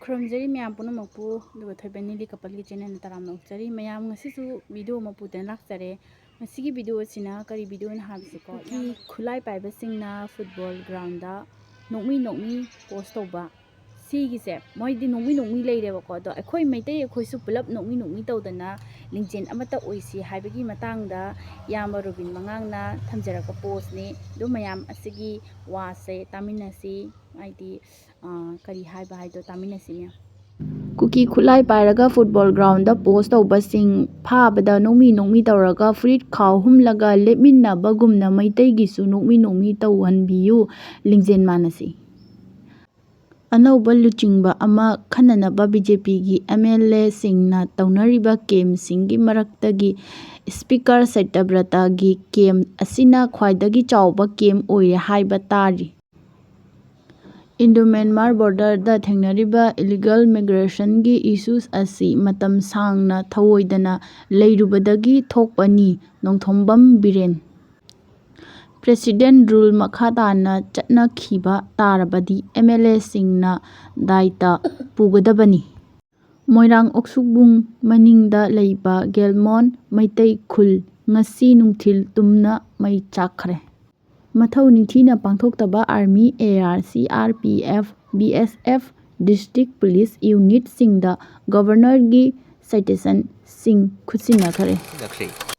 ꯈꯨꯔꯨꯝꯖꯔꯤ ꯃꯌꯥꯝ ꯄꯨꯝꯅꯃꯛꯄꯨ ꯑꯗꯨꯒ ꯊꯣꯏꯕꯅꯤ ꯂꯤ ꯀꯄꯜꯒꯤ ꯆꯦꯅꯦꯜꯗ ꯇꯔꯥꯝꯅ ꯑꯣꯛꯆꯔꯤ ꯃꯌꯥꯝ ꯉꯁꯤꯁꯨ ꯚꯤꯗꯤꯑꯣ ꯑꯃ ꯄꯨꯗꯨꯅ ꯂꯥꯛꯆꯔꯦ ꯉꯁꯤꯒꯤ ꯚꯤꯗꯤꯑꯣ ꯑꯁꯤꯅ ꯀꯔꯤ ꯚꯤꯗꯤꯑꯣꯅ ꯍꯥꯏꯕꯁꯤꯀꯣ ꯏ ꯈꯨꯠꯂꯥꯏ ꯄꯥꯏꯕꯁꯤꯡꯅ ꯐꯨꯠꯕꯣꯜ ꯒ꯭ꯔꯥꯎꯟꯗ ꯅꯣꯛꯃꯤ ꯄꯣꯁ ꯇꯧꯕ ꯁꯤꯒꯤꯁꯦ ꯃꯣꯏꯗꯤ ꯅꯣꯛꯃꯤ ꯂꯩꯔꯦꯕꯀꯣ ꯑꯗꯣ ꯑꯩꯈꯣꯏ ꯃꯩꯇꯩ ꯑꯩꯈꯣꯏꯁꯨ ꯄꯨꯂꯞ ꯅꯣꯛꯃꯤ ꯇꯧꯗꯅ ꯂꯤꯡꯖꯦꯜ ꯑꯃꯠꯇ ꯑꯣꯏꯁꯤ ꯍꯥꯏꯕꯒꯤ ꯃꯇꯥꯡꯗ ꯏꯌꯥꯝꯕ ꯔꯣꯕꯤꯟ ꯃꯉꯥꯡꯅ ꯊꯝꯖꯔꯛꯄ ꯄꯣꯁꯅꯤ ꯑꯗꯨ ꯃꯌꯥꯝ ꯑꯁꯤꯒꯤ ꯋꯥꯁꯦ ꯇꯥꯃꯤꯟꯅꯁꯤ ꯍꯥꯏꯗꯤ ꯀꯔꯤ ꯍꯥꯏꯕ ꯍꯥꯏꯗꯣ ꯇꯥꯃꯤꯟꯅꯁꯤ ꯃꯌꯥꯝ ꯀꯨꯀꯤ ꯈꯨꯠꯂꯥꯏ ꯄꯥꯏꯔꯒ ꯐꯨꯠꯕꯣꯜ ꯒ꯭ꯔꯥꯎꯟꯗ ꯄꯣꯁ ꯇꯧꯕꯁꯤꯡ ꯐꯥꯕꯗ ꯅꯣꯛꯃꯤ ꯇꯧꯔꯒ ꯐꯨꯔꯤꯠ ꯈꯥꯎ ꯍꯨꯝꯂꯒ ꯂꯦꯞꯃꯤꯟꯅꯕꯒꯨꯝꯅ ꯃꯩꯇꯩꯒꯤꯁꯨ ꯅꯣꯛꯃꯤ ꯇꯧꯍꯟꯕꯤꯌꯨ ꯂꯤꯡꯖꯦꯜ ꯃꯥꯟꯅꯁꯤ ꯑꯅꯧꯕ ꯂꯨꯆꯤꯡꯕ ꯑꯃ ꯈꯟꯅꯅꯕ ꯕꯤꯖꯦꯄꯤꯒꯤ MLA ꯁꯤꯡꯅ ꯇꯧꯅꯔꯤꯕ ꯀꯦꯝꯁꯤꯡꯒꯤ ꯃꯔꯛꯇꯒꯤ ꯁ꯭ꯄꯤꯀꯔ ꯁꯩꯇꯕ꯭ꯔꯇꯒꯤ ꯀꯦꯝ ꯑꯁꯤꯅ ꯈ꯭ꯋꯥꯏꯗꯒꯤ ꯆꯥꯎꯕ ꯀꯦꯝ ꯑꯣꯏꯔꯦ ꯍꯥꯏꯕ ꯇꯥꯔꯤ꯫ ꯏꯟꯗꯣ-ꯃ꯭ꯌꯥꯟꯃꯥꯔ ꯕꯣꯔꯗꯔꯗ ꯊꯦꯡꯅꯔꯤꯕ ꯏꯂꯤꯒꯦꯜ ꯃꯤꯒ꯭ꯔꯦꯁꯟꯒꯤ ꯏꯁꯨ ꯑꯁꯤ ꯃꯇꯝ ꯁꯥꯡꯅ ꯊꯑꯣꯏꯗꯅ ꯂꯩꯔꯨꯕꯗꯒꯤ ꯊꯣꯛꯄꯅꯤ ꯅꯣꯡꯊꯣꯝꯕꯝ ꯕꯤꯔꯦꯟ꯫ ꯄ꯭ꯔꯦꯁꯤꯗꯦꯟꯠ ꯔꯨꯜ ꯃꯈꯥ ꯇꯥꯅ ꯆꯠꯅꯈꯤꯕ ꯇꯥꯔꯕꯗꯤ MLA ꯁꯤꯡꯅ ꯗꯥꯏꯇ ꯄꯨꯒꯗꯕꯅꯤ꯫ ꯃꯣꯏꯔꯥꯡ ꯑꯣꯛꯁꯨꯡꯕꯨꯡ ꯃꯅꯤꯡꯗ ꯂꯩꯕ ꯒꯦꯜꯃꯣꯟ ꯃꯩꯇꯩ ꯈꯨꯜ ꯉꯁꯤ ꯅꯨꯡꯊꯤꯜ ꯇꯨꯝꯅ ꯃꯩ ꯆꯥꯛꯈ꯭ꯔꯦ꯫ ꯃꯊꯧ ꯅꯤꯡꯊꯤꯅ ꯄꯥꯡꯊꯣꯛꯇꯕ army, AR, CRPF, BSF, district police ꯌꯨꯅꯤꯠꯁꯤꯡꯗ ꯒꯕꯔꯅꯔꯒꯤ ꯁꯥꯏꯇꯦꯁꯟꯁꯤꯡ ꯈꯨꯠꯁꯤꯟꯅꯈ꯭ꯔꯦ꯫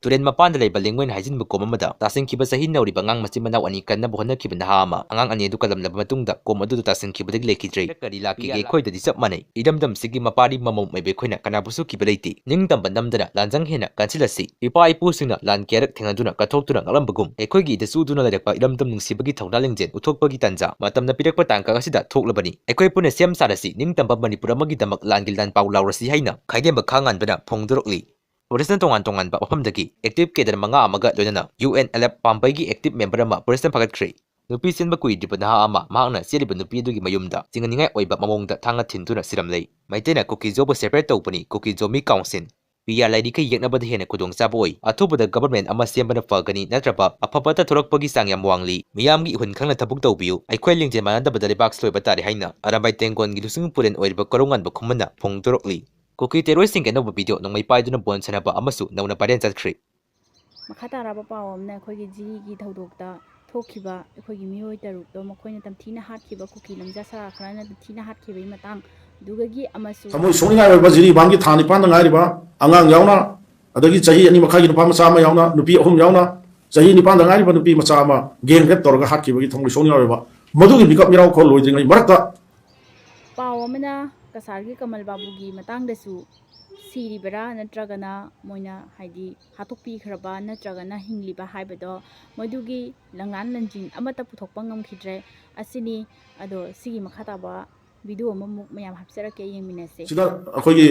ꯇꯨꯔꯦꯟ ꯃꯄꯥꯟꯗ ꯂꯩꯕ ꯂꯦꯡꯃꯣꯏꯅ ꯍꯥꯏꯖꯤꯟꯕ ꯀꯣꯝ ꯑꯃꯗ ꯇꯥꯁꯤꯟꯈꯤꯕ ꯆꯍꯤ ꯅꯧꯔꯤꯕ ꯑꯉꯥꯡ ꯃꯆꯤꯟ ꯃꯅꯥꯎ ꯑꯅꯤ ꯀꯟꯅꯕ ꯍꯣꯠꯅꯈꯤꯕ ꯅꯍꯥ ꯑꯃ ꯑꯉꯥꯡ ꯑꯅꯤ ꯑꯗꯨ ꯀꯜꯂꯝꯂꯕ ꯃꯇꯨꯡꯗ ꯀꯣꯝ ꯑꯗꯨꯗ ꯇꯥꯁꯤꯟꯈꯤꯕꯗꯒꯤ ꯂꯩꯈꯤꯗ꯭ꯔꯦ꯫ ꯀꯔꯤ ꯂꯥꯛꯈꯤꯒꯦ ꯑꯩꯈꯣꯏꯗꯗꯤ ꯆꯞ ꯃꯥꯟꯅꯩ꯫ ꯏꯔꯝꯗꯝꯁꯤꯒꯤ ꯃꯄꯥꯔꯤ ꯃꯃꯧ ꯃꯩꯕ ꯑꯩꯈꯣꯏꯅ ꯀꯅꯥꯕꯨꯁꯨ ꯀꯤꯕ ꯂꯩꯇꯦ꯫ ꯅꯤꯡꯇꯝꯕ ꯅꯝꯗꯅ ꯂꯥꯟꯖꯪ ꯍꯦꯟꯅ ꯀꯟꯁꯤꯜꯂꯁꯤ꯫ ꯏꯄꯥ ꯏꯄꯨꯁꯤꯡꯅ ꯂꯥꯟ ꯀꯌꯥꯔꯛ ꯊꯦꯡꯅꯗꯨꯅ ꯀꯠꯊꯣꯛꯇꯨꯅ ꯉꯛꯂꯝꯕꯒꯨꯝ ꯑꯩꯈꯣꯏꯒꯤ ꯏꯗ ꯆꯨꯗꯨꯅ ꯂꯩꯔꯛꯄ ꯏꯔꯝꯗꯝ ꯅꯨꯡꯁꯤꯕꯒꯤ ꯊꯧꯅꯥ ꯂꯤꯡꯖꯦꯜ ꯎꯠꯊꯣꯛꯄꯒꯤ ꯇꯥꯟꯖꯥ ꯃꯇꯝꯅ ꯄꯤꯔꯛꯄ ꯇꯥꯡꯀꯛ ꯑꯁꯤꯗ ꯊꯣꯛꯂꯕꯅꯤ꯫ ꯑꯩꯈꯣꯏ ꯄꯨꯟꯅ ꯁꯦꯝ ꯁꯥꯔꯁꯤ ꯅꯤꯡꯇꯝꯕ ꯃꯅꯤꯄꯨꯔ ꯑꯃꯒꯤꯗꯃꯛ ꯂꯥꯟꯒꯤ ꯂꯥꯟ ꯄꯥꯎ ꯂꯥꯎꯔꯁꯤ ꯍꯥꯏꯅ ꯈꯥꯏꯗꯦꯝꯕ ꯈꯥꯉꯥꯟꯕꯅ ꯐꯣꯡꯗꯣꯔꯛꯂꯤ꯫ ꯄꯨꯂꯤꯁꯅ ꯇꯣꯉꯥꯟꯕ ꯃꯐꯝꯗꯒꯤ ꯑꯦꯛꯇꯤꯚ ꯀꯦꯗꯔ 5 ꯑꯃꯒ ꯂꯣꯏꯅꯅ UNLF ꯄꯥꯝꯕꯩꯒꯤ ꯑꯦꯛꯇꯤꯚ ꯃꯦꯝꯕꯔ ꯑꯃ ꯄꯨꯂꯤꯁꯅ ꯐꯥꯒꯠꯈ꯭ꯔꯦ꯫ ꯅꯨꯄꯤ ꯆꯦꯟꯕ ꯀꯨꯏꯗ꯭ꯔꯤꯕ ꯅꯍꯥ ꯑꯃ ꯃꯍꯥꯛꯅ ꯆꯦꯜꯂꯤꯕ ꯅꯨꯄꯤ ꯑꯗꯨꯒꯤ ꯃꯌꯨꯝꯗ ꯆꯤꯡꯅꯅꯤꯡꯉꯥꯏ ꯑꯣꯏꯕ ꯃꯑꯣꯡꯗ ꯊꯥꯡꯅ ꯊꯤꯟꯗꯨꯅ ꯁꯤꯔꯝꯂꯦ꯫ ꯃꯩꯇꯩꯅ ꯀꯨꯀꯤꯖꯣꯕꯨ ꯁꯦꯄꯔꯦꯠ ꯇꯧꯕꯅꯤ ꯀꯨꯀꯤꯖꯣ ꯃꯤ ꯀꯥꯎꯟꯁꯤꯜ PR ꯂꯩꯔꯤꯈꯩ ꯌꯦꯛꯅꯕꯗ ꯍꯦꯟꯅ ꯈꯨꯗꯣꯡꯆꯥꯕ ꯑꯣꯏ꯫ ꯑꯊꯨꯕꯗ ꯒꯕꯔꯟꯃꯦꯟꯠ ꯑꯃ ꯁꯦꯝꯕꯅ ꯐꯒꯅꯤ ꯅꯠꯇ꯭ꯔꯕ ꯑꯐꯕꯇ ꯊꯣꯔꯛꯄꯒꯤ ꯆꯥꯡ ꯌꯥꯝ ꯋꯥꯡꯂꯤ꯫ ꯃꯤꯌꯥꯝꯒꯤ ꯏꯍꯨꯟ ꯈꯪꯅ ꯊꯕꯛ ꯇꯧꯕꯤꯌꯨ꯫ ꯑꯩꯈꯣꯏ ꯂꯤꯡꯖꯦꯜ ꯃꯥꯟꯅꯗꯕꯗ ꯂꯩꯕꯥꯛ ꯁꯣꯏꯕ ꯇꯥꯔꯦ ꯍꯥꯏꯅ ꯑꯔꯥꯝꯕꯥꯏ ꯇꯦꯡꯒꯣꯟꯒꯤ ꯂꯨꯆꯤꯡ ꯄꯨꯔꯦꯜ ꯑꯣꯏꯔꯤꯕ ꯀꯣꯔꯧꯉꯥꯟꯕ ꯈꯨꯃꯟꯅ ꯐꯣꯡꯗꯣꯔꯛꯂꯤ꯫ ꯀꯨꯀꯤ ꯇꯦꯔꯣꯔꯤꯁꯁꯤꯡꯒꯤ ꯑꯅꯧꯕ ꯚꯤꯗꯤꯑꯣ ꯅꯣꯡꯃꯩ ꯄꯥꯏꯗꯨꯅ ꯕꯣꯜ ꯁꯥꯟꯅꯕ ꯑꯃꯁꯨ ꯅꯧꯅ ꯚꯥꯏꯔꯦꯜ ꯆꯠꯈ꯭ꯔꯦ꯫ ꯃꯈꯥ ꯇꯥꯔꯕ ꯄꯥꯎ ꯑꯃꯅ ꯑꯩꯈꯣꯏꯒꯤ ꯖꯤꯔꯤꯒꯤ ꯊꯧꯗꯣꯛꯇ ꯊꯣꯛꯈꯤꯕ ꯑꯩꯈꯣꯏꯒꯤ ꯃꯤꯑꯣꯏ 6ꯇꯣ ꯃꯈꯣꯏꯅ ꯇꯝꯊꯤꯅ ꯍꯥꯠꯈꯤꯕ ꯀꯨꯀꯤ ꯂꯝꯖꯥ ꯁꯔꯥ ꯈꯔꯅ ꯇꯝꯊꯤꯅ ꯍꯥꯠꯈꯤꯕꯒꯤ ꯃꯇꯥꯡ ꯑꯗꯨꯒꯤ ꯑꯃꯁꯨ ꯊꯃꯣꯏ ꯁꯣꯛꯅꯤꯡꯉꯥꯏ ꯑꯣꯏꯕ ꯖꯤꯔꯤꯕꯥꯝꯒꯤ ꯊꯥ 9ꯗ ꯉꯥꯏꯔꯤꯕ ꯑꯉꯥꯡ ꯌꯥꯎꯅ ꯑꯗꯒꯤ ꯆꯍꯤ 2 ꯃꯈꯥꯏꯒꯤ ꯅꯨꯄꯥ ꯃꯆꯥ ꯑꯃ ꯌꯥꯎꯅ ꯅꯨꯄꯤ 3 ꯌꯥꯎꯅ ꯆꯍꯤ 9ꯗ ꯉꯥꯏꯔꯤꯕ ꯅꯨꯄꯤ ꯃꯆꯥ ꯑꯃ ꯒꯦꯡ ꯔꯦꯞ ꯇꯧꯔꯒ ꯍꯥꯠꯈꯤꯕꯒꯤ ꯊꯃꯣꯏ ꯁꯣꯛꯅꯤꯡꯉꯥꯏ ꯑꯣꯏꯕ ꯃꯗꯨꯒꯤ ꯃꯤꯀꯞ ꯃꯤꯔꯥꯎꯈꯣꯜ ꯂꯣꯏꯗ꯭ꯔꯤꯉꯩ ꯃꯔꯛꯇ ꯄꯥꯎ ꯑꯃꯅ ꯀꯁꯥꯔꯒꯤ ꯀꯃꯜ ꯕꯥꯕꯨꯒꯤ ꯃꯇꯥꯡꯗꯁꯨ ꯁꯤꯔꯤꯕꯔꯥ ꯅꯠꯇ꯭ꯔꯒꯅ ꯃꯣꯏꯅ ꯍꯥꯏꯗꯤ ꯍꯥꯠꯇꯣꯛꯄꯤꯈ꯭ꯔꯕ ꯅꯠꯇ꯭ꯔꯒꯅ ꯍꯤꯡꯂꯤꯕ ꯍꯥꯏꯕꯗꯣ ꯃꯗꯨꯒꯤ ꯂꯪꯂꯥꯟ ꯂꯟꯖꯤꯟ ꯑꯃꯠꯇ ꯄꯨꯊꯣꯛꯄ ꯉꯝꯈꯤꯗ꯭ꯔꯦ ꯑꯁꯤꯅꯤ꯫ ꯑꯗꯣ ꯁꯤꯒꯤ ꯃꯈꯥ ꯇꯥꯕ ꯚꯤꯗꯤꯑꯣ ꯑꯃꯃꯨꯛ ꯃꯌꯥꯝ ꯍꯥꯞꯆꯔꯛꯀꯦ ꯌꯦꯡꯃꯤꯟꯅꯁꯦ꯫ ꯁꯤꯗ ꯑꯩꯈꯣꯏꯒꯤ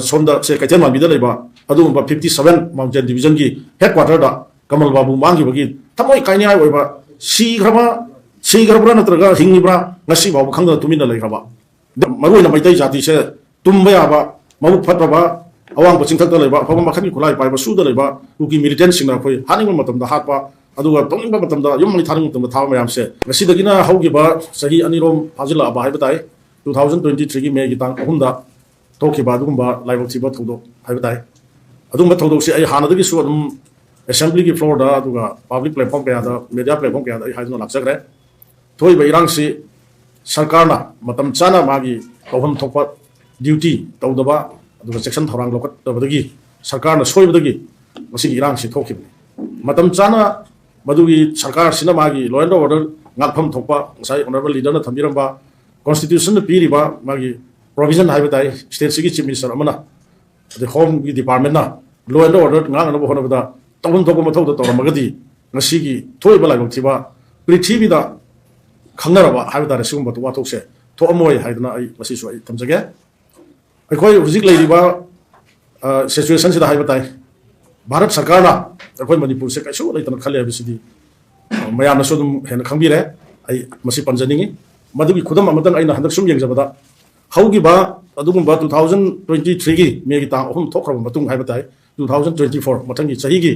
ꯁꯣꯝꯗ ꯀꯩꯊꯦꯜ ꯃꯥꯟꯕꯤꯗ ꯂꯩꯕ ꯑꯗꯨꯒꯨꯝꯕ 57 ꯃꯥꯎꯟꯇꯦꯟ ꯗꯤꯕꯤꯖꯟꯒꯤ ꯍꯦꯗꯀ꯭ꯋꯥꯔꯇꯔꯗ ꯀꯃꯜ ꯕꯥꯕꯨ ꯃꯥꯡꯈꯤꯕꯒꯤ ꯊꯃꯣꯏ ꯀꯥꯏꯅꯤꯡꯉꯥꯏ ꯑꯣꯏꯕ ꯁꯤꯈ꯭ꯔꯕ꯭ꯔꯥ ꯅꯠꯇ꯭ꯔꯒ ꯍꯤꯡꯂꯤꯕ꯭ꯔꯥ ꯉꯁꯤ ꯐꯥꯎꯕ ꯈꯪꯗꯅ ꯇꯨꯃꯤꯟꯅ ꯂꯩꯈ꯭ꯔꯕ ꯃꯔꯨꯑꯣꯏꯅ ꯃꯩꯇꯩ ꯖꯥꯇꯤꯁꯦ ꯇꯨꯝꯕ ꯌꯥꯕ ꯃꯕꯨꯛ ꯐꯠꯇꯕ ꯑꯋꯥꯡꯕ ꯆꯤꯡꯊꯛꯇ ꯂꯩꯕ ꯑꯐꯕ ꯃꯈꯜꯒꯤ ꯈꯨꯠꯂꯥꯏ ꯄꯥꯏꯕ ꯁꯨꯗ ꯂꯩꯕ ꯀꯨꯀꯤ ꯃꯤꯂꯤꯇꯦꯟꯠꯁꯤꯡꯅ ꯑꯩꯈꯣꯏ ꯍꯥꯠꯅꯤꯡꯕ ꯃꯇꯝꯗ ꯍꯥꯠꯄ ꯑꯗꯨꯒ ꯇꯧꯅꯤꯡꯕ ꯃꯇꯝꯗ ꯌꯨꯝ ꯃꯩ ꯊꯥꯅꯤꯡꯕ ꯃꯇꯝꯗ ꯊꯥꯕ ꯃꯌꯥꯝꯁꯦ ꯉꯁꯤꯗꯒꯤꯅ ꯍꯧꯈꯤꯕ ꯆꯍꯤ 2ꯔꯣꯝ ꯐꯥꯖꯤꯜꯂꯛꯑꯕ ꯍꯥꯏꯕ ꯇꯥꯏ 2023ꯒꯤ ꯃꯦꯒꯤ ꯇꯥꯡ 3ꯗ ꯊꯣꯛꯈꯤꯕ ꯑꯗꯨꯒꯨꯝꯕ ꯂꯥꯏꯕꯛ ꯊꯤꯕ ꯊꯧꯗꯣꯛ ꯍꯥꯏꯕ ꯇꯥꯏ꯫ ꯑꯗꯨꯒꯨꯝꯕ ꯊꯧꯗꯣꯛꯁꯦ ꯑꯩ ꯍꯥꯟꯅꯗꯒꯤꯁꯨ ꯑꯗꯨꯝ ꯑꯦꯁꯦꯝꯕ꯭ꯂꯤꯒꯤ ꯐ꯭ꯂꯣꯔꯗ ꯑꯗꯨꯒ ꯄꯥꯕ꯭ꯂꯤꯛ ꯄ꯭ꯂꯦꯠꯐꯣꯔꯝ ꯀꯌꯥꯗ ꯃꯦꯗꯤꯌꯥ ꯄ꯭ꯂꯦꯠꯐꯣꯔꯝ ꯀꯌꯥꯗ ꯑꯩ ꯍꯥꯏꯗꯨꯅ ꯂꯥꯛꯆꯈ꯭ꯔꯦ꯫ ꯊꯣꯛꯏꯕ ꯏꯔꯥꯡꯁꯤ ꯁꯔꯀꯥꯔꯅ ꯃꯇꯝ ꯆꯥꯅ ꯃꯥꯒꯤ ꯇꯧꯐꯝ ꯊꯣꯛꯄ ꯗ꯭ꯌꯨꯇꯤ ꯇꯧꯗꯕ ꯑꯗꯨꯒ ꯆꯦꯛꯁꯤꯟ ꯊꯧꯔꯥꯡ ꯂꯧꯈꯠꯇꯕꯗꯒꯤ ꯁꯔꯀꯥꯔꯅ ꯁꯣꯏꯕꯗꯒꯤ ꯃꯁꯤꯒꯤ ꯏꯔꯥꯡꯁꯤ ꯊꯣꯛꯈꯤꯕꯅꯤ꯫ ꯃꯇꯝ ꯆꯥꯅ ꯃꯗꯨꯒꯤ ꯁꯔꯀꯥꯔꯁꯤꯅ ꯃꯥꯒꯤ ꯂꯣ ꯑꯦꯟ ꯑꯣꯔꯗꯔ ꯉꯥꯛꯐꯝ ꯊꯣꯛꯄ ꯉꯁꯥꯏ ꯑꯣꯅꯔꯦꯕꯜ ꯂꯤꯗꯔꯅ ꯊꯝꯕꯤꯔꯝꯕ ꯀꯣꯟꯁꯇꯤꯇ꯭ꯌꯨꯁꯟꯅ ꯄꯤꯔꯤꯕ ꯃꯥꯒꯤ ꯄ꯭ꯔꯣꯕꯤꯖꯟ ꯍꯥꯏꯕ ꯇꯥꯏ ꯁ꯭ꯇꯦꯠꯁꯤꯒꯤ ꯆꯤꯐ ꯃꯤꯅꯤꯁꯇꯔ ꯑꯃꯅ ꯑꯗꯩ ꯍꯣꯝꯒꯤ ꯗꯤꯄꯥꯔꯠꯃꯦꯟꯠꯅ ꯂꯣ ꯑꯦꯟ ꯑꯣꯔꯗꯔ ꯉꯥꯛꯅꯅꯕ ꯍꯣꯠꯅꯕꯗ ꯇꯧꯐꯝ ꯊꯣꯛꯄ ꯃꯊꯧꯗ ꯇꯧꯔꯝꯃꯒꯗꯤ ꯉꯁꯤꯒꯤ ꯊꯣꯛꯏꯕ ꯂꯥꯏꯕꯛ ꯊꯤꯕ ꯄ꯭ꯔꯤꯊꯤꯕꯤꯗ ꯈꯪꯅꯔꯕ ꯍꯥꯏꯕ ꯇꯥꯔꯦ ꯁꯤꯒꯨꯝꯕ ꯋꯥꯊꯣꯛꯁꯦ ꯊꯣꯛꯑꯝꯃꯣꯏ ꯍꯥꯏꯗꯨꯅ ꯑꯩ ꯃꯁꯤꯁꯨ ꯑꯩ ꯊꯝꯖꯒꯦ꯫ ꯑꯩꯈꯣꯏ ꯍꯧꯖꯤꯛ ꯂꯩꯔꯤꯕ ꯁꯤꯆꯨꯋꯦꯁꯟꯁꯤꯗ ꯍꯥꯏꯕ ꯇꯥꯏ ꯚꯥꯔꯠ ꯁꯔꯀꯥꯔꯅ ꯑꯩꯈꯣꯏ ꯃꯅꯤꯄꯨꯔꯁꯦ ꯀꯩꯁꯨ ꯂꯩꯇꯅ ꯈꯜꯂꯦ ꯍꯥꯏꯕꯁꯤꯗꯤ ꯃꯌꯥꯝꯅꯁꯨ ꯑꯗꯨꯝ ꯍꯦꯟꯅ ꯈꯪꯕꯤꯔꯦ꯫ ꯑꯩ ꯃꯁꯤ ꯄꯟꯖꯅꯤꯡꯉꯤ ꯃꯗꯨꯒꯤ ꯈꯨꯗꯝ ꯑꯃꯇꯪ ꯑꯩꯅ ꯍꯟꯗꯛ ꯁꯨꯝ ꯌꯦꯡꯖꯕꯗ ꯍꯧꯈꯤꯕ ꯑꯗꯨꯒꯨꯝꯕ 2023ꯒꯤ ꯃꯦꯒꯤ ꯇꯥꯡ 3 ꯊꯣꯛꯈ꯭ꯔꯕ ꯃꯇꯨꯡ ꯍꯥꯏꯕ ꯇꯥꯏ 2024 ꯃꯊꯪꯒꯤ ꯆꯍꯤꯒꯤ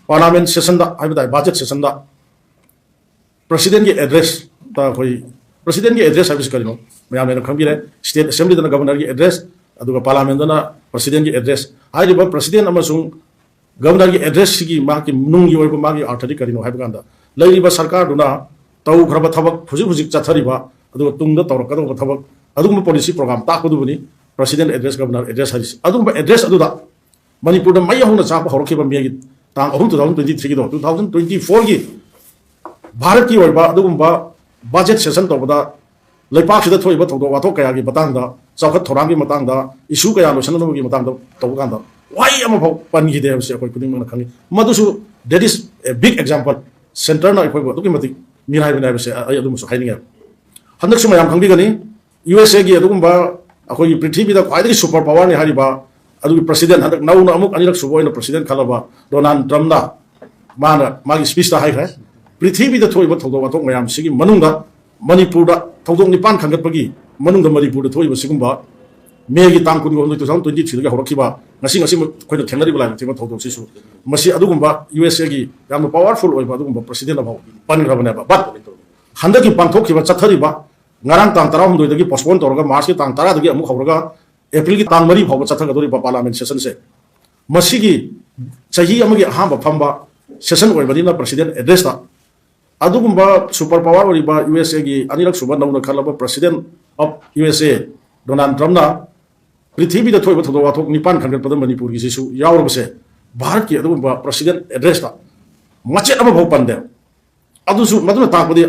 ꯄꯥꯔꯂꯥꯃꯦꯟꯠ ꯁꯦꯁꯟꯗ ꯍꯥꯏꯕ ꯇꯥꯏ ꯕꯖꯦꯠ ꯁꯦꯁꯟꯗ ꯄ꯭ꯔꯦꯁꯤꯗꯦꯟꯠꯒꯤ ꯑꯦꯗ꯭ꯔꯦꯁꯇ ꯑꯩꯈꯣꯏ president ki address service karino mayam ne khambire state assembly dana governor ki address aduga parliament dana president ki address hai ba president amasung governor ki address gi ma ki nung gi oi ba ma gi arthari karino hai ba kanda lai ba sarkar duna tau khraba thabak hujuk chathari ba aduga tungda tawrak ka thabak adugum policy program ta ko dubuni president address governor address haris adugum address aduda manipur da mai hona chapa horokhe ba mi gi tang 2023 gi do 2024 gi Bharat की budget session तौबद लेपाक थोब थोद वाथो क्या की चौखट थोरांग की issue क्या लोसनबी तौकान Y पनगीदे अखोई खुद खी मधुसु that is a big example centre अखोई मीनाइबसे हाइनिंगे हंदक मैम खी USA की अखोई पृथ्वी खाई सुपर पावर ने प्रेसिडेंट हंदक नौना अनिरक सुब प्रेसिडेंट खलब डोनाल्ड ट्रम्पना माना मागी स्पीच हाइख्रे पृथ्वी थोब थोद वाथों मैम से मणिपुर थोदों निपान खंगटपगी मणिपुर थोब मे की तांग 2023 होरखिबा थेंगरिबा लाइम थोदोंसिसु USA की पावरफुल प्रेसिडेंट पनग्रबने बट हंदक की पांथोखिबा चथरिबा ngarang tang 16 dagi postpone torga March ki tang 10 dagi amuk hawraga April ki tang 3 phawba chathagdori parliament session se masigi chahi amagi ahamba phamba session oibadina president address ta adugumba super power oriba USA gi anirak suba nauna khalaba president of USA Donald Trump na prithvi da thoiba thodo wathok nipan khangat pada Manipur gi sisu yawrabse Bharat ki adugumba president address ta machet ama bhau pande adusu maduna takpadi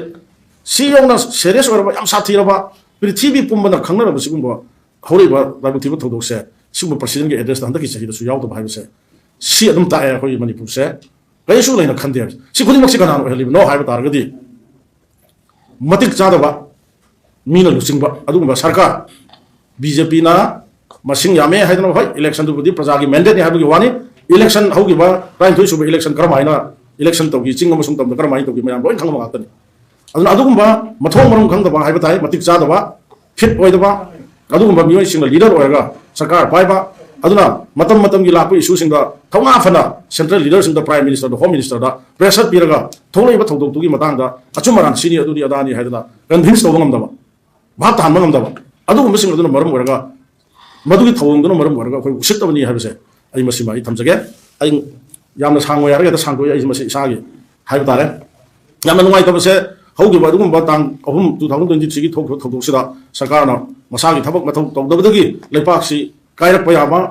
si yongna serious oraba yam sathiraba prithvi pumbana khangnara basigumba horiba rabuti thodo se sibu president gi address ta handaki chahi da su yawdo bhai se si adum ta hoi Manipur se kaisu laina khande si khudi maksi kana heli no haiba targadi matik chadaba mina lusingba adugumba sarkar BJP na masing yame haidana hoi election du budi praja gi mandate ni haibagi wani election hogiba prime thoi suba election karamaina election togi chingama sum tam karamai togi mayam loi thangma gatani aduna adugumba mathong marum khangdaba haiba tai matik chadaba fit oidaba adugumba mioi singa leader oiraga sarkar paiba aduna matam matam gi lakpu issue singda thonga fana central leader singda prime minister home minister da pressure piraga thonglaiba thodok tugi matangda achumaran senior aduni adani haidana convince tawang amdaba bha tan amdaba adugumba sing aduna marum oiraga madugi thawangduna marum oiraga khoi usittabani haibase ai masima ai thamjage ai yamna sangoi yaraga da sangoi ai masi isagi haiba tare yamna nungai tabase haugi ba adugumba tang 2023 gi thok sida sarkarna masagi thabak mathau tawdabadagi leipaksi kairak payaba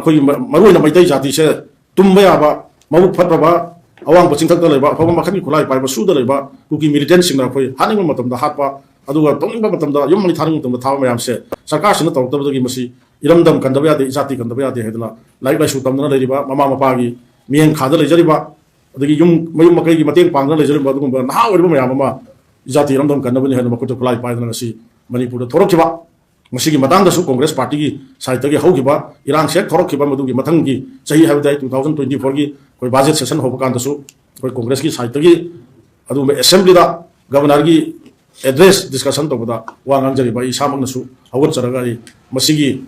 khoi maruina maitai jati se tumba yaba mabuk phatba awang pachingthak da leba phaba makhani khulai paiba su da leba kuki militant singna khoi haning matam da hatpa aduga tongba matam da yom mani tharing matam da thawa mayam se sarkar sina tawdabadagi masi iramdam kandaba yade jati kandaba yade hedla lai lai su tamna leriba mama mapa gi mieng khada lejariba adagi yum mayum makai gi mateng pangna lejariba adugumba na oriba mayam ma jati iramdam kandaba ni hedla makut khulai paidana si Manipur da thorokhiba masigi matang da su Congress party gi side tagi hogiba Iran se thorokhiba madugi mathang gi chahi haidai 2024 gi koi budget session hoba kan da su koi Congress gi side tagi adu assembly da governor gi address discussion to da wangang jari bai samang na su hawan charaga ri masigi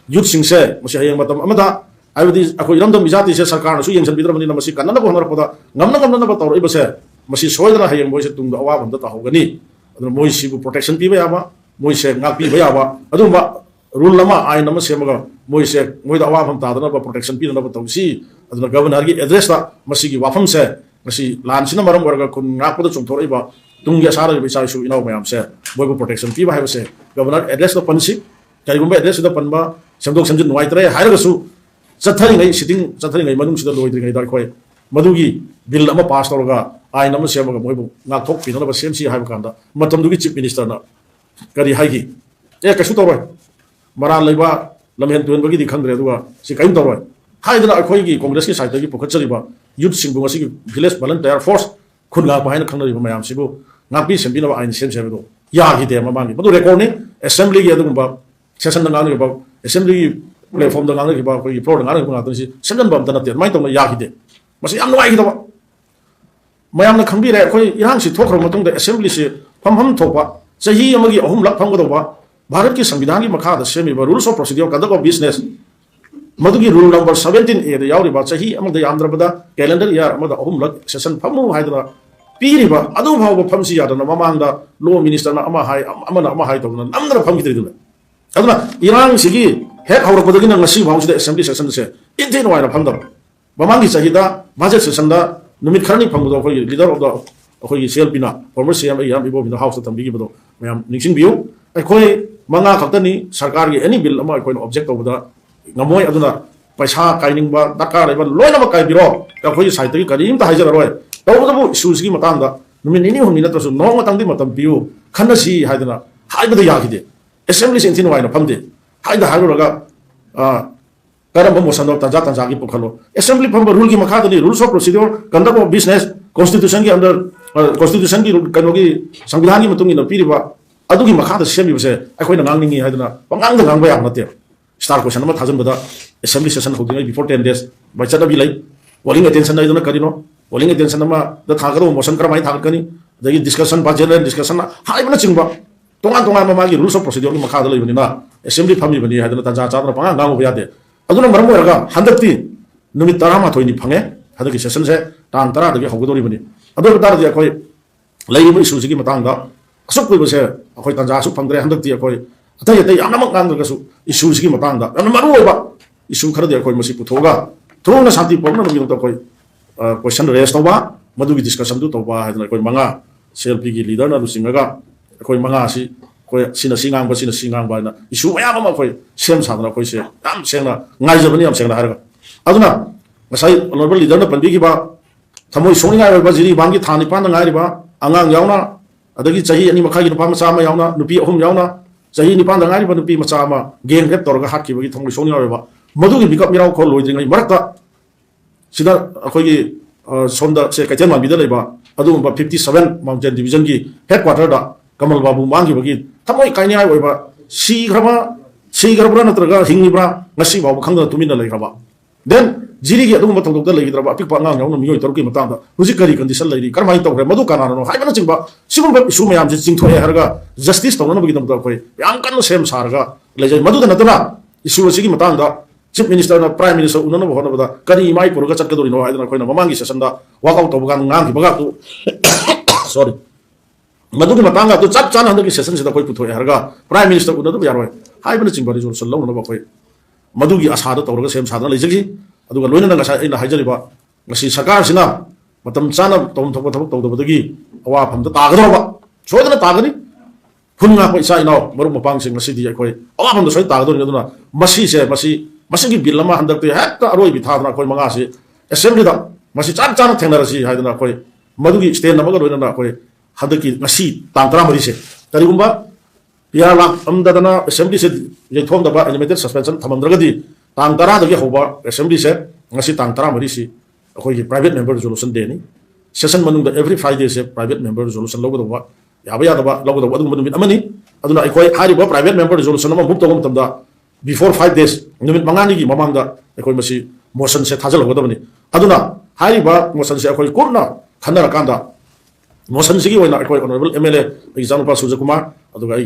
youth sing se masi hayang matam amada aibadi akoi ramdam bijati se sarkar na su yengsan bidramani na masi kanana bonar poda ngamna ba tawro ibase masi soidana hayang moi se tungda awa banda ta hogani adu moi sibu protection piba yaba moi se ngakpi bayaba adumba rule lama ain nama semaga moi se moi da awam ta dana ba protection pi na ba tawsi aduna governor gi address ta masigi wafam se masi lan sina maram warga kun ngakpa da chungthorei ba tungya sara bi sai su inau mayam se moi ko protection pi ba ha se governor address da pansi kai gumba address da panba samdok samjin noi tre haira su chathari ngai sitting chathari ngai manung sida loi dri ngai da khoi madugi bill ama pass torga ain nama semaga moi bu ngakthok pi na ba semsi ha ba kanda matam dugi chief minister na kari haigi kasu tawroi maran leiba lamhen tuan bagi di khangre aduga si kaim tawroi haidana akhoi gi Congress ki side gi pokachariba youth sing bunga si village volunteer force khunga pahaina khangnari mayam sibu ngapi sembina ba ain sem sebedo ya gi de mamangi madu record ni assembly gi adugumba session da ngani ba assembly platform da ngani ba koi pro da ngani ba ngani si session ba da natir mai tawna ya gi de masi am noi gi da mayam na khangbi re khoi irang si thokro matung da assembly si pham thokwa chahi amagi ahum lak phanggodoba Bharat ki संविधान की मखा द सेमी rules of procedure conduct of business मधुगी rule number 17A द यावरी बा chahi amada yamdrabada calendar year amada ahum lak session phamu haidana पीरीबा अदु फाव फमसी यादना ममांगदा लो मिनिस्टर ना अमा हाई तौना नमदना फमगिद्रिदुना अदुना इरांग सिगी हेक हौरपदगिना ngasi भावसिदा असेंबली सेशन से इंथिन वाइना फमदब ममांगी चाहिदा बजेट सेशन दा नुमित खरनी फमबदो अखोई लीडर ऑफ द अखोई सीएलपी ना फॉर्मर सीएम याम इबो बिना हाउस तंबिगी बदो मयाम निक्सिंग बियो अखोई मंगा खतनी सरकार की एनी बिल अमा अखोई ऑब्जेक्ट तौबदा ngमोय अदुना पैसा काइनिंगबा दरकार लेबा लोइनम काइबिरो अखोई साइड की करीम ता हाइजररोय तौबदबु इश्यूज की मतंगदा नुमित निनी हुमी नतसु नोंग मतंगदी मतम बियो खनसी हाइदना हाइबदो यागिदे असेंबली से इंथिन वाइना फमदे हाइदा हाइरोगा करम मोशन तंजा तंजा की पुखलो असेंबली फम रूल की मखादनी rules of procedure conduct of business constitution के अंदर कॉन्स्टिट्यूशन की कनोगी संविधान की मतुंगी न पीरिबा अदुगी मखाद सेमिबसे अखोइना ngangingi हाइदना पंगांग गांगबा याम नते स्टार क्वेश्चन अमा थाजनबदा असेंबली सेशन होदिङै बिफोर 10 days बाइचादा बिलै पोलिंग अटेंशन नाइदना करिनो पोलिंग अटेंशन अमा द थागरो मोशन करमाइ थागकनी दगी डिस्कशन बा जनरल डिस्कशन हाइबना चिंगबा तोंगान तोंगान मागी रूल्स ऑफ प्रोसीड्योर की मखाद लैबनिना असेंबली फमी हाइदना तंजा चादना पंगा गांगबा यादे अदुना मरम ओरगा हंदक्ति नुमित 13 फंगे हदकी सेशन से तांग 10 दगी हौगदोरिबनी अदो तारदि अखोई लैब इशूज की मतंगदा असुक कोइबसे अखोई तंजा असुक फंगद्रे हंदक्ति अखोई अतै अतै यामनमक गांगदगसु इशूज की मतंगदा याम मरु ओबा इशू खरदि अखोई मसी पुथोगा थोंगना शांति पौना नबि तो अखोई क्वेश्चन रेस तौबा मदुगी डिस्कशन दु तौबा हाइदना अखोई मंगा सीएलपी की लीडर ना रुसिंगगा अखोई मंगा सी कोई सिना सिंगांग ना इशू मयाम अमा कोई सेम सादना कोई से याम सेंगना ngaijabani yam sengna harga aduna ngasai honorable leader na panbi ki ba thamoi soninga ba jiri bangi thani pan ngai ba angang yauna adagi chahi ani makha gi nupa macha ma yauna nupi ahum yauna chahi ni pan ngai ba nupi macha ma game rep torga hat ki ba gi thamoi soninga ba madu gi bikap mirau khol loi jingai marakta sida akoi gi sonda se kaiten man bida leiba adu ba 57 mountain division gi headquarter da kamal babu mangi ba gi thamoi kaini ai ba si grabra natraga hingibra ngasi babu khangda tumina leigraba then jiri gi adum bathong da leigraba apik pa ngang yauna miyoi torki matanda huji kari condition leiri karmai tawre madu kanana no haibana chingba sigum isu mayam je chingthoi harga justice tawna no bigidam da koi yam kan sem sarga lejai madu da natuna isu sigi matanda chief minister na prime minister unana bo hona bada kari mai puruga chatkadori no haidana koina mamangi session da walkout tawga ngang ki baga tu sorry मधु की मतंग तो चप चान हंदकी session से कोई पुथोय हरगा prime minister उन तो यारोय हाइबन चिंबा resolution loan बा कोई मधु की आशा तो तौरगा सेम सादना लेजगी अदुगा लोइना ngasa ina हाइजरिबा ngasi सरकार सिना मतम चाना तौम थोक थोक तौदबदगी अवा फम त तागदोबा सोदना तागनी फुनगा को इसा इनाव मरु मपांग सिंग ngasi di कोई अवा फम तो सोय तागदो अदुना मसी की बिल मा हंदक हेक्ता अरोय बिथादना कोई मंगा से असेंबली दा मसी चान चान थेंगनरसी हाइदना कोई मधु की स्टेन नमगा लोइना कोई हदकी ngasi tang 13 se tarigumba ya lak amdadana assembly se yeithom daba animated suspension thamamdragadi tang 10 dagi hoba assembly se ngasi tang 13 si akoi ki private member resolution de ni session manung da every Friday se private member resolution logo daba ya daba logo daba adum minute amani aduna akoi hariba private member resolution ma move togom tamda before 5 days minute mangani gi mamangda akoi masi motion se thajal hogadabani aduna hariba motion se akoi kurna khanara kanda motion से honourable MLA example Surya Kumar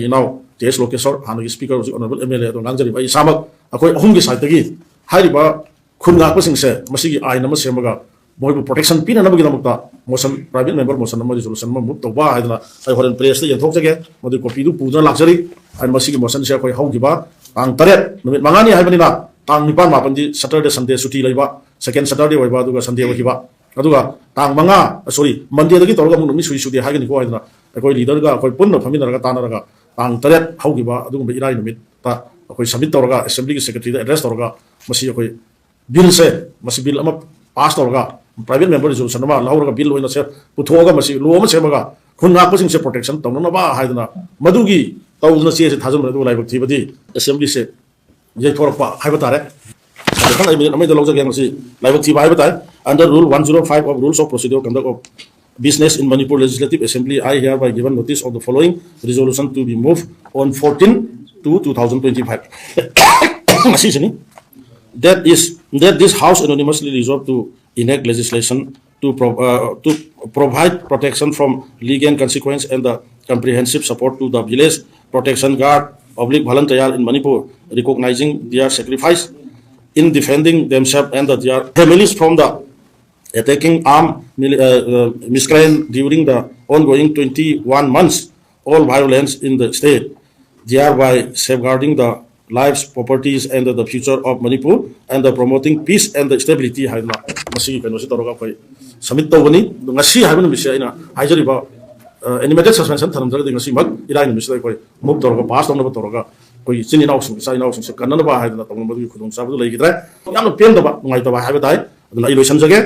नाउ टेस लोकेश्वर हाँ की speaker honourable MLA नाजरी इसामक अखोई अहम की साइड खुनगापे आईन सेमगा मोब प्रोटेक्शन पीनबीदमता motion private member motion resolution move तब हॉरें प्रेस येंथोजे मधु कॉपी पूजना लाजरी मोशन से अखोई हौगिबा तांग 3 नुमित मंगानी हाइबनिना तांग 9 मापन सैटरडे संडे छुट्टी लेबा सेकेंड सैटरडे होइबा संडे होइबा अदुगा तांग मंगा सॉरी मंडे दगी तौरगा मुनुमी सुई सुदे हागनि को हाइदना अखोई लीडर गा अखोई पुन्न फमिनरगा तानरगा तांग 3 हौगिबा अदुगुम इराई नुमित ता अखोई सबमिट तौरगा असेंबली की सेक्रेटरी दा एड्रेस तौरगा मसी अखोई बिल से मसी बिल अमा पास तौरगा प्राइवेट मेंबर रिजोल्यूशन अमा लाउरगा बिल होइना से पुथोगा मसी लो अमा सेमगा खुनगापसिंग से प्रोटेक्शन तौननबा हाइदना मदुगी तौदना से थाजम रदु लाइबक थीबदी असेंबली से ये थोरपा हाइबा तारे under Rule 105 of Rules of Procedure Conduct of Business in Manipur Legislative Assembly, I hereby given notice of the following resolution to be moved on 14/2/2025. That this House anonymously resolved to enact legislation to provide protection from legal consequence and the comprehensive support to the village protection guard volunteer in Manipur, recognizing their sacrifice in defending themselves and their families from the attacking armed miscreant during the ongoing 21 months, all violence in the state, thereby safeguarding the lives, properties, and the future of Manipur, and the promoting peace and the stability. Hai na masi kano si toroga koi submit to bani ngasi hai bani misi ina hai jari ba animated suspension tharam jaga ngasi mag irai misi koi move toroga pass tong na toroga koi chini naw sing sai naw sing se kanna ba hai na tong na madu khudung sa bu lai gidra yam pen da ba ngai da ba hai ba dai aduna iloi samjage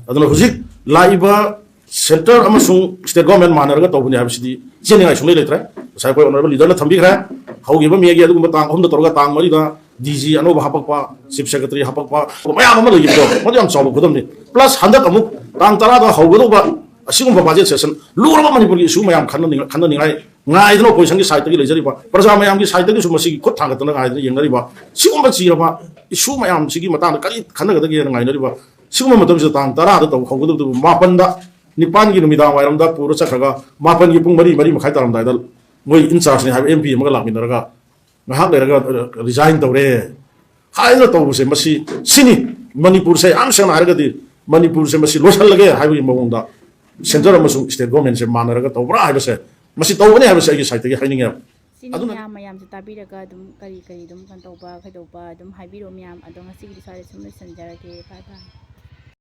aduna huzik laiba center amasung state government manarga tawbuni habsidi chini ngai sungai letra sai koi honorable leader na thambi khra haugiba mi agi adu tang hom da toroga tang mari da DG ano ba hapakpa chief secretary hapakpa maya ma lagi do modi am sabu khudam ni plus handa amuk tang tara da haugido ba asigum ba budget session lura ba manipur gi su mayam khanna ni ngai do position gi site gi lejari ba praja mayam gi site gi su masi khot thang gatna ngai yengari ba sigum ba chi ba isu mayam sigi matang kali khanna ga gi ngai nari ba sigum matam se tang tara da haugido du mapan da nipan gi numida wairam da pura chakhaga mapan gi pung mari makhai taram dai dal moi in charge ni ha MP ma ga lakminaraga ngahak leraga resign tawre haina tawse masi sini manipur se am sang haragadi manipur se masi losal lage haibi mawongda central amasung state government se manaraga tawra haibase masi tawbani haibase agi site gi haininga sini mayam se tabiraga dum kari dum kan tawba khadawba dum haibiro myam adong asigi sare sum sanjarage bye bye